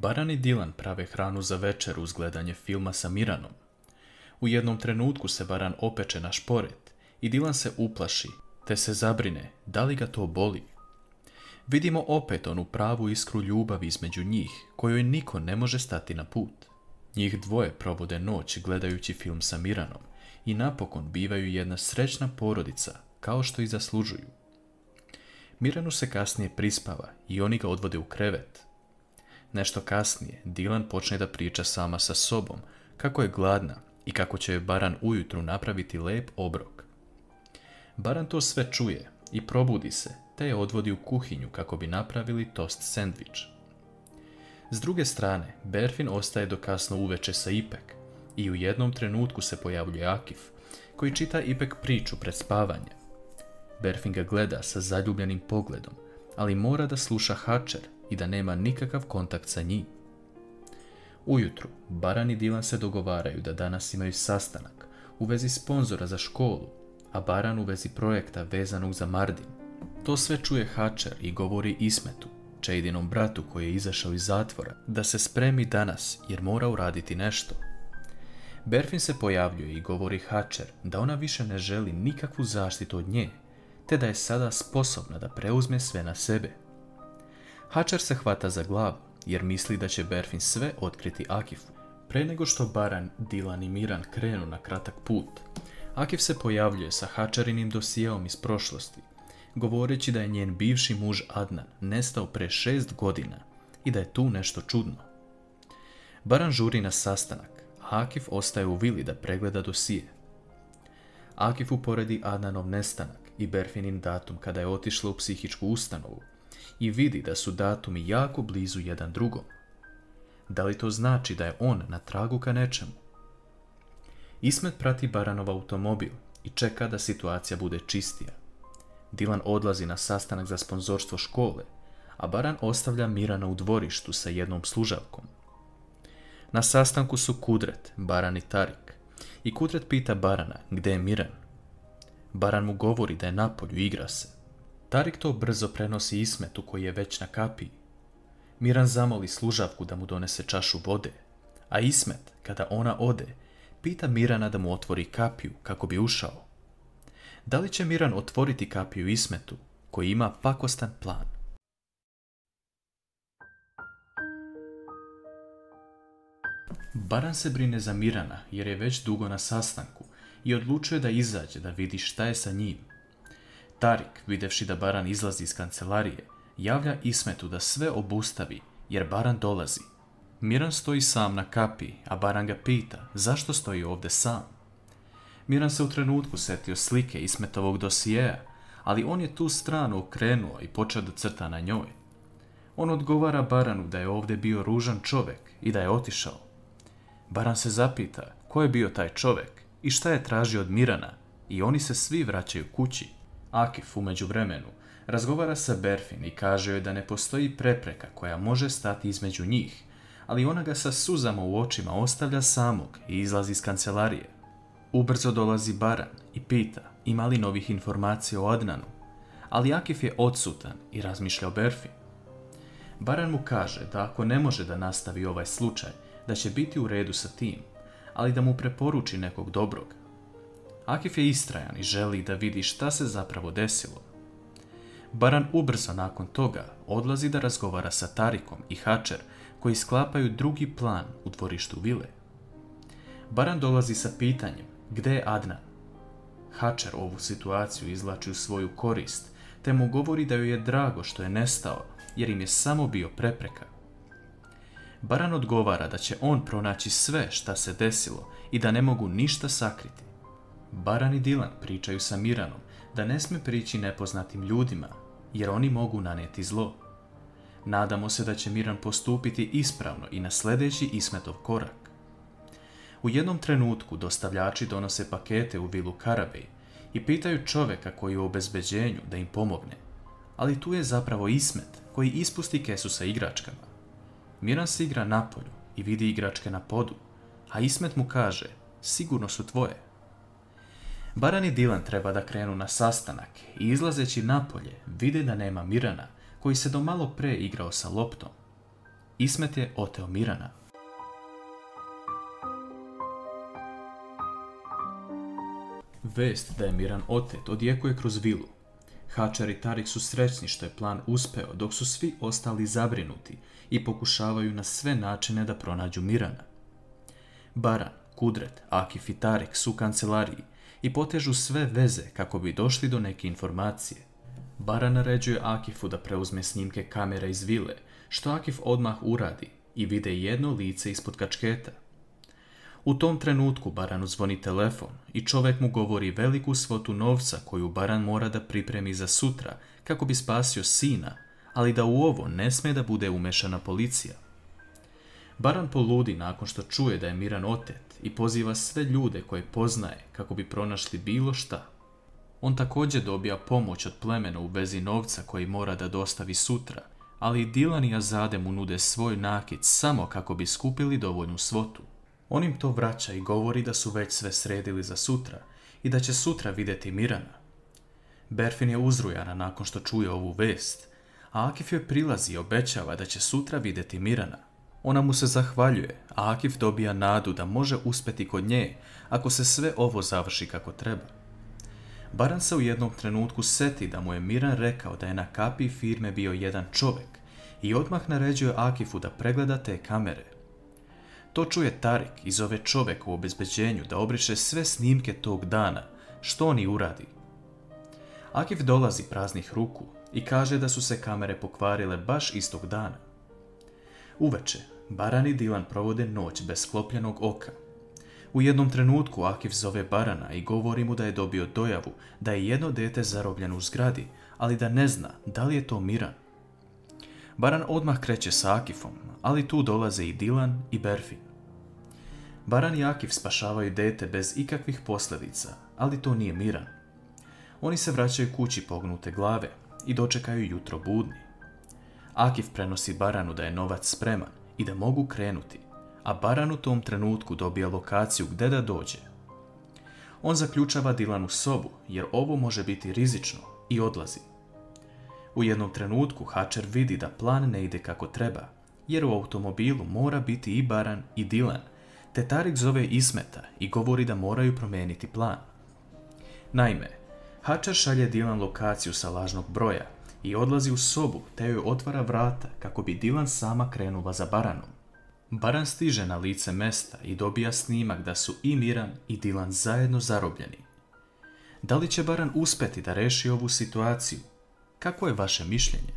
Baran i Dilan prave hranu za večer uz gledanje filma sa Miranom. U jednom trenutku se Baran opeče na šporet i Dilan se uplaši, te se zabrine da li ga to boli. Vidimo opet onu pravu iskru ljubavi između njih, kojoj niko ne može stati na put. Njih dvoje provode noć gledajući film sa Miranom i napokon bivaju jedna srećna porodica, kao što i zaslužuju. Miranu se kasnije prispava i oni ga odvode u krevet. Nešto kasnije Dilan počne da priča sama sa sobom kako je gladna i kako će joj Baran ujutru napraviti lep obrok. Baran to sve čuje i probudi se, te je odvodi u kuhinju kako bi napravili tost sendvič. S druge strane, Berfin ostaje do kasno uveče sa Ipek i u jednom trenutku se pojavljuje Akif, koji čita Ipek priču pred spavanje. Berfin ga gleda sa zaljubljenim pogledom, ali mora da sluša Hačer i da nema nikakav kontakt sa njim. Ujutru, Baran i Dilan se dogovaraju da danas imaju sastanak u vezi sponzora za školu, a Baran u vezi projekta vezanog za Mardin. To sve čuje Hačer i govori Ismetu, Čejdinom bratu koji je izašao iz zatvora, da se spremi danas jer mora uraditi nešto. Berfin se pojavljuje i govori Hačer da ona više ne želi nikakvu zaštitu od nje, te da je sada sposobna da preuzme sve na sebe. Hačer se hvata za glavu jer misli da će Berfin sve otkriti Akifu. Pre nego što Baran, Dilan i Miran krenu na kratak put, Akif se pojavljuje sa Hačerinim dosijeom iz prošlosti, govoreći da je njen bivši muž Adnan nestao pre 6 godina i da je tu nešto čudno. Baran žuri na sastanak, a Akif ostaje u vili da pregleda dosije. Akif uporedi Adnanov nestanak i Berfinin datum kada je otišla u psihičku ustanovu i vidi da su datumi jako blizu jedan drugom. Da li to znači da je on na tragu ka nečemu? Ismet prati Baranov automobil i čeka da situacija bude čistija. Dilan odlazi na sastanak za sponzorstvo škole, a Baran ostavlja Mirana u dvorištu sa jednom služavkom. Na sastanku su Kudret, Baran i Tarik, i Kudret pita Barana gde je Miran. Baran mu govori da je napolju, igra se. Tarik to brzo prenosi Ismetu koji je već na kapiji. Miran zamoli služavku da mu donese čašu vode, a Ismet, kada ona ode, pita Mirana da mu otvori kapiju kako bi ušao. Da li će Miran otvoriti kapiju Ismetu, koji ima pakostan plan? Baran se brine za Mirana jer je već dugo na sastanku i odlučuje da izađe da vidi šta je sa njim. Tarik, videvši da Baran izlazi iz kancelarije, javlja Ismetu da sve obustavi jer Baran dolazi. Miran stoji sam na kapiji, a Baran ga pita zašto stoji ovdje sam. Miran se u trenutku setio slike Ismetovog dosijeja, ali on je tu stranu okrenuo i počeo da crta na njoj. On odgovara Baranu da je ovdje bio ružan čovjek i da je otišao. Baran se zapita ko je bio taj čovjek i šta je tražio od Mirana i oni se svi vraćaju kući. Akif u međuvremenu razgovara sa Berfin i kaže joj da ne postoji prepreka koja može stati između njih, ali ona ga sa suzama u očima ostavlja samog i izlazi iz kancelarije. Ubrzo dolazi Baran i pita ima li novih informacija o Adnanu, ali Akif je odsutan i razmišlja o Berfin. Baran mu kaže da ako ne može da nastavi ovaj slučaj, da će biti u redu sa tim, ali da mu preporuči nekog dobrog. Akif je istrajan i želi da vidi šta se zapravo desilo. Baran ubrzo nakon toga odlazi da razgovara sa Tarikom i Hačer koji sklapaju drugi plan u dvorištu vile. Baran dolazi sa pitanjem gde je Adnan. Hačer ovu situaciju izvlači u svoju korist, te mu govori da joj je drago što je nestao jer im je samo bio prepreka. Baran odgovara da će on pronaći sve šta se desilo i da ne mogu ništa sakriti. Baran i Dilan pričaju sa Miranom da ne sme prići nepoznatim ljudima jer oni mogu nanijeti zlo. Nadamo se da će Miran postupiti ispravno i na sljedeći Ismetov korak. U jednom trenutku dostavljači donose pakete u vilu Karabej i pitaju čovjeka koji je u obezbeđenju da im pomogne, ali tu je zapravo Ismet koji ispusti kesu sa igračkama. Miran se igra napolju i vidi igračke na podu, a Ismet mu kaže sigurno su tvoje. Baran i Dilan treba da krenu na sastanak i izlazeći napolje vide da nema Mirana koji se do malo pre igrao sa loptom. Ismet je oteo Mirana. Vest da je Miran otet odjekuje kroz vilu. Hačar i Tarik su srećni što je plan uspeo, dok su svi ostali zabrinuti i pokušavaju na sve načine da pronađu Mirana. Baran, Kudret, Akif i Tarik su u kancelariji i potežu sve veze kako bi došli do neke informacije. Baran naređuje Akifu da preuzme snimke kamera iz vile, što Akif odmah uradi i vide jedno lice ispod kačketa. U tom trenutku Baranu zvoni telefon i čovjek mu govori veliku svotu novca koju Baran mora da pripremi za sutra kako bi spasio sina, ali da u ovo ne sme da bude umešana policija. Baran poludi nakon što čuje da je Miran otet i poziva sve ljude koje poznaje kako bi pronašli bilo šta. On također dobija pomoć od plemena u vezi novca koji mora da dostavi sutra, ali i Dilan i Azade mu nude svoj nakit samo kako bi skupili dovoljnu svotu. On im to vraća i govori da su već sve sredili za sutra i da će sutra vidjeti Mirana. Berfin je uzrujana nakon što čuje ovu vest, a Akif joj prilazi i obećava da će sutra vidjeti Mirana. Ona mu se zahvaljuje, a Akif dobija nadu da može uspjeti kod nje ako se sve ovo završi kako treba. Baran se u jednom trenutku seti da mu je Miran rekao da je na kapiji firme bio jedan čovjek i odmah naređuje Akifu da pregleda te kamere. To čuje Tarik i zove čovjeka u obezbeđenju da obriše sve snimke tog dana, što on i uradi. Akif dolazi praznih ruku i kaže da su se kamere pokvarile baš istog dana. Uveče, Baran i Dilan provode noć bez sklopljenog oka. U jednom trenutku Akif zove Barana i govori mu da je dobio dojavu da je jedno dete zarobljeno u zgradi, ali da ne zna da li je to Miran. Baran odmah kreće sa Akifom, ali tu dolaze i Dilan i Berfin. Baran i Akif spašavaju dete bez ikakvih posljedica, ali to nije Miran. Oni se vraćaju kući pognute glave i dočekaju jutro budni. Akif prenosi Baranu da je novac spreman i da mogu krenuti, a Baran u tom trenutku dobija lokaciju gdje da dođe. On zaključava Dilanu sobu jer ovo može biti rizično i odlazi. U jednom trenutku Hačar vidi da plan ne ide kako treba, jer u automobilu mora biti i Baran i Dilan, te Tarik zove Ismeta i govori da moraju promijeniti plan. Naime, Hačar šalje Dilan lokaciju sa lažnog broja i odlazi u sobu te joj otvara vrata kako bi Dilan sama krenula za Baranom. Baran stiže na lice mesta i dobija snimak da su i Miran i Dilan zajedno zarobljeni. Da li će Baran uspjeti da reši ovu situaciju? Kako je vaše mišljenje?